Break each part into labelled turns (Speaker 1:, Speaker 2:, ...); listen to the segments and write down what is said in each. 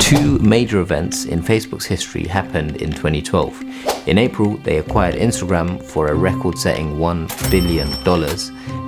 Speaker 1: Two major events in Facebook's history happened in 2012. In April, they acquired Instagram for a record-setting $1 billion,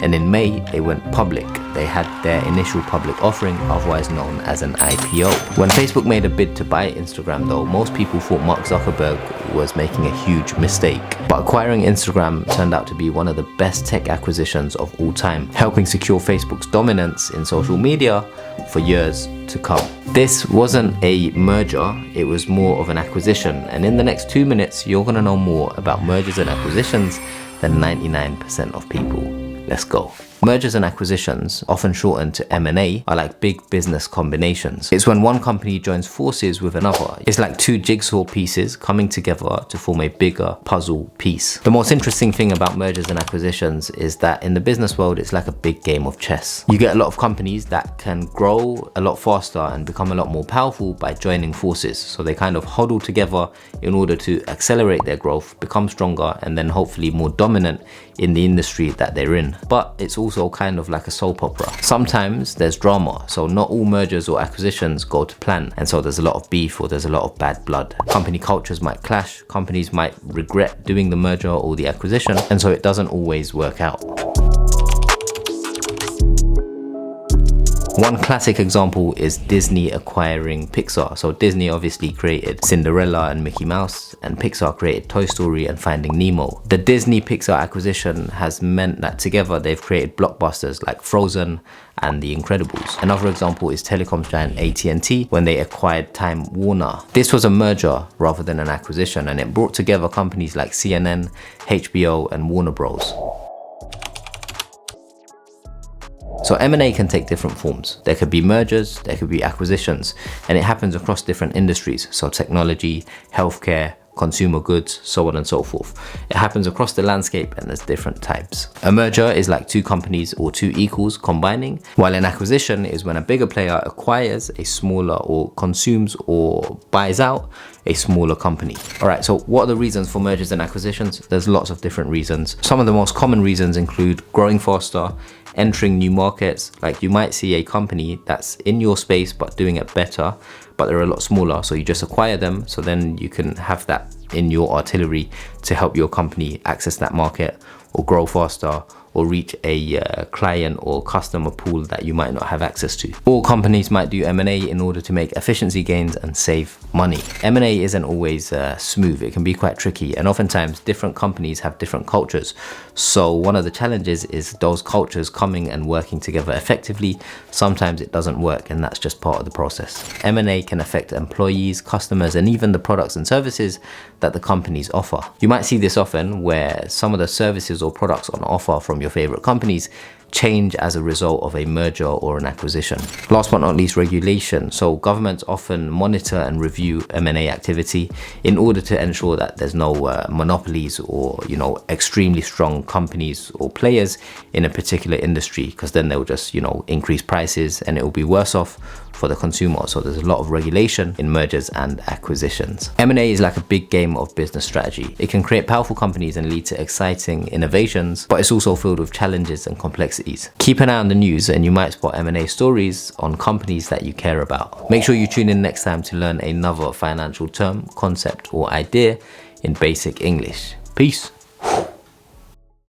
Speaker 1: and in May, they went public. They had their initial public offering, otherwise known as an IPO. When Facebook made a bid to buy Instagram though, most people thought Mark Zuckerberg was making a huge mistake. But acquiring Instagram turned out to be one of the best tech acquisitions of all time, helping secure Facebook's dominance in social media for years to come. This wasn't a merger, it was more of an acquisition, and in the next 2 minutes you're gonna know more about mergers and acquisitions than 99% of people. Let's go. Mergers and acquisitions, often shortened to M&A, are like big business combinations. It's when one company joins forces with another. It's like two jigsaw pieces coming together to form a bigger puzzle piece. The most interesting thing about mergers and acquisitions is that in the business world, it's like a big game of chess. You get a lot of companies that can grow a lot faster and become a lot more powerful by joining forces. So they kind of huddle together in order to accelerate their growth, become stronger, and then hopefully more dominant in the industry that they're in. But it's also kind of like a soap opera. Sometimes there's drama, so not all mergers or acquisitions go to plan, and so there's a lot of beef or there's a lot of bad blood. Company cultures might clash, companies might regret doing the merger or the acquisition, and so it doesn't always work out. One classic example is Disney acquiring Pixar. So Disney obviously created Cinderella and Mickey Mouse, and Pixar created Toy Story and Finding Nemo. The Disney Pixar acquisition has meant that together they've created blockbusters like Frozen and The Incredibles. Another example is telecoms giant ATT when they acquired Time Warner. This was a merger rather than an acquisition, and it brought together companies like CNN, HBO and Warner Bros. So M&A can take different forms. There could be mergers, there could be acquisitions, and it happens across different industries. So technology, healthcare, consumer goods, so on and so forth. It happens across the landscape and there's different types. A merger is like two companies or two equals combining, while an acquisition is when a bigger player acquires a smaller or consumes or buys out a smaller company. All right, so what are the reasons for mergers and acquisitions? There's lots of different reasons. Some of the most common reasons include growing faster, entering new markets. Like you might see a company that's in your space but doing it better, but they're a lot smaller, so you just acquire them, so then you can have that in your artillery to help your company access that market or grow faster or reach a client or customer pool that you might not have access to. All companies might do M&A in order to make efficiency gains and save money. M&A isn't always smooth, it can be quite tricky, and oftentimes different companies have different cultures. So one of the challenges is those cultures coming and working together effectively. Sometimes it doesn't work, and that's just part of the process. M&A can affect employees, customers, and even the products and services that the companies offer. You might see this often where some of the services or products on offer from your favorite companies change as a result of a merger or an acquisition. Last but not least, regulation. So governments often monitor and review M&A activity in order to ensure that there's no monopolies or extremely strong companies or players in a particular industry, because then they'll just increase prices and it will be worse off for the consumer. So there's a lot of regulation in mergers and acquisitions. M&A is like a big game of business strategy. It can create powerful companies and lead to exciting innovations, but it's also filled with challenges and complexities. Keep an eye on the news and you might spot M&A stories on companies that you care about. Make sure you tune in next time to learn another financial term, concept, or idea in basic English. Peace.